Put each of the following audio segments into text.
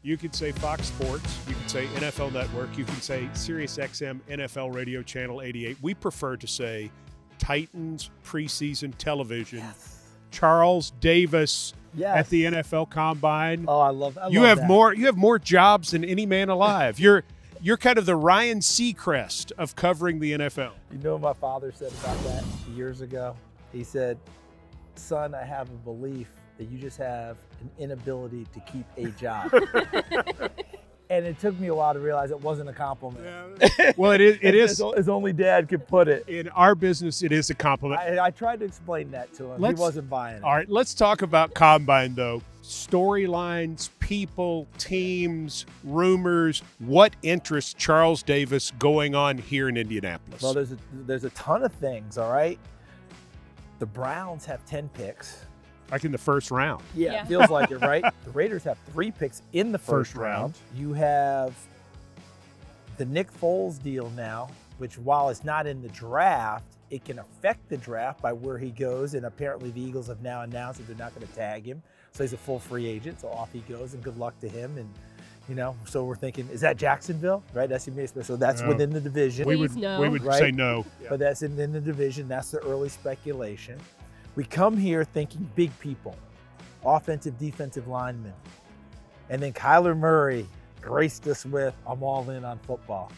You could say Fox Sports. You could say NFL Network. You can say SiriusXM NFL Radio Channel 88. We prefer to say Titans preseason television. Yes. Charles Davis Yes. at the NFL Combine. Oh, I love that. You have more jobs than any man alive. You're kind of the Ryan Seacrest of covering the NFL. You know what my father said about that years ago? He said, "Son, I have a belief that you just have an inability to keep a job." And it took me a while to realize it wasn't a compliment. Yeah. Well, it is. As only Dad could put it. In our business, it is a compliment. I tried to explain that to him. He wasn't buying it. All right, let's talk about Combine, though. Storylines, people, teams, rumors. What interests Charles Davis going on here in Indianapolis? Well, there's a ton of things, all right? The Browns have 10 picks. Like in the first round. Yeah. It feels like it, right? The Raiders have 3 picks in the first round. You have the Nick Foles deal now, which while it's not in the draft, it can affect the draft by where he goes. And apparently the Eagles have now announced that they're not going to tag him. So he's a full free agent. So off he goes, and good luck to him. And, you know, so we're thinking, is that Jacksonville? Right? That's so that's within the division. We would right? say no. But that's in the division. That's the early speculation. We come here thinking big people, offensive, defensive linemen. And then Kyler Murray graced us with, I'm all in on football.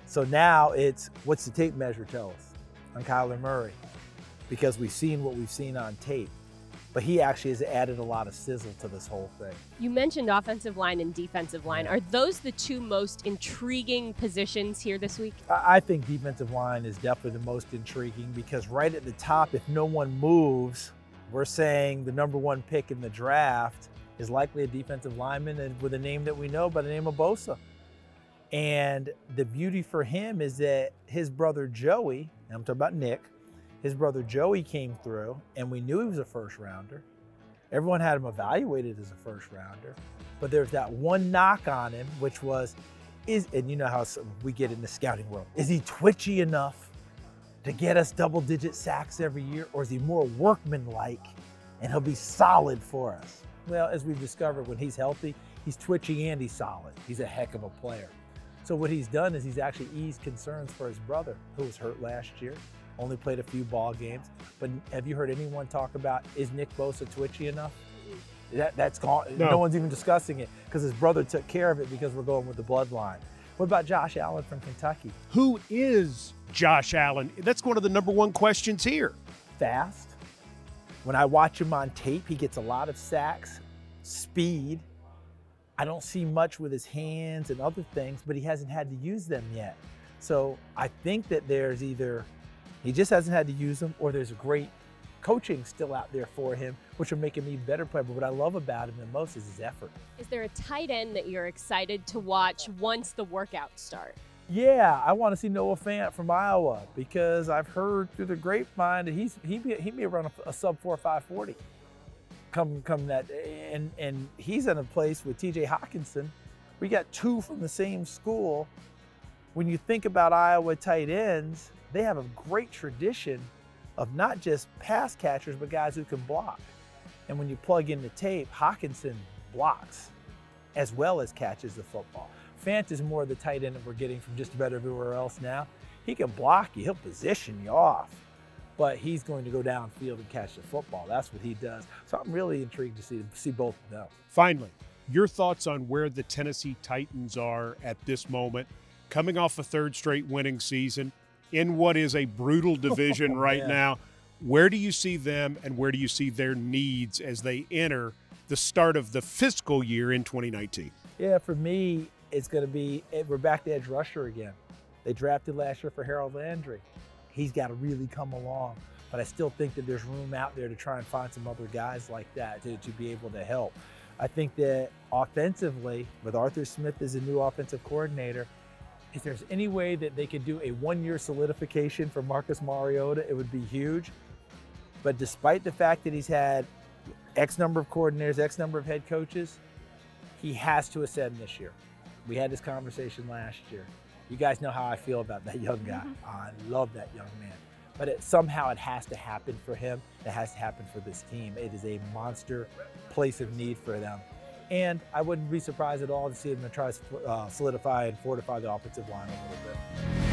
So now it's, what's the tape measure tell us on Kyler Murray? Because we've seen what we've seen on tape. But he actually has added a lot of sizzle to this whole thing. You mentioned offensive line and defensive line. Are those the two most intriguing positions here this week? I think defensive line is definitely the most intriguing because right at the top, if no one moves, we're saying the #1 pick in the draft is likely a defensive lineman and with a name that we know by the name of Bosa. And the beauty for him is that his brother Joey, and I'm talking about Nick, his brother Joey came through, and we knew he was a first rounder. Everyone had him evaluated as a first rounder, but there's that one knock on him, which was, and you know how we get in the scouting world, is he twitchy enough to get us double-digit sacks every year, or is he more workmanlike and he'll be solid for us? Well, as we've discovered, when he's healthy, he's twitchy and he's solid. He's a heck of a player. So what he's done is he's actually eased concerns for his brother, who was hurt last year. Only played a few ball games, but have you heard anyone talk about, is Nick Bosa twitchy enough? That's gone. No one's even discussing it because his brother took care of it because we're going with the bloodline. What about Josh Allen from Kentucky? Who is Josh Allen? That's one of the #1 questions here. Fast. When I watch him on tape, he gets a lot of sacks, speed. I don't see much with his hands and other things, but he hasn't had to use them yet. So I think that there's either he just hasn't had to use them, or there's a great coaching still out there for him, which will make him even better player. But what I love about him the most is his effort. Is there a tight end that you're excited to watch once the workouts start? Yeah, I want to see Noah Fant from Iowa because I've heard through the grapevine that he may run a sub 4.5 40. Come that, and he's in a place with T.J. Hawkinson. We got 2 from the same school. When you think about Iowa tight ends, they have a great tradition of not just pass catchers, but guys who can block. And when you plug in the tape, Hawkinson blocks as well as catches the football. Fant is more the tight end that we're getting from just about everywhere else now. He can block you, he'll position you off, but he's going to go downfield and catch the football. That's what he does. So I'm really intrigued to see both of them. Finally, your thoughts on where the Tennessee Titans are at this moment, coming off a 3rd straight winning season, in what is a brutal division right now. Where do you see them and where do you see their needs as they enter the start of the fiscal year in 2019? Yeah, for me, it's going to be, we're back to edge rusher again. They drafted last year for Harold Landry. He's got to really come along, but I still think that there's room out there to try and find some other guys like that to be able to help. I think that offensively, with Arthur Smith as a new offensive coordinator, if there's any way that they could do a 1-year solidification for Marcus Mariota, it would be huge. But despite the fact that he's had X number of coordinators, X number of head coaches, he has to ascend this year. We had this conversation last year. You guys know how I feel about that young guy. I love that young man. But somehow it has to happen for him. It has to happen for this team. It is a monster place of need for them. And I wouldn't be surprised at all to see them try to solidify and fortify the offensive line a little bit.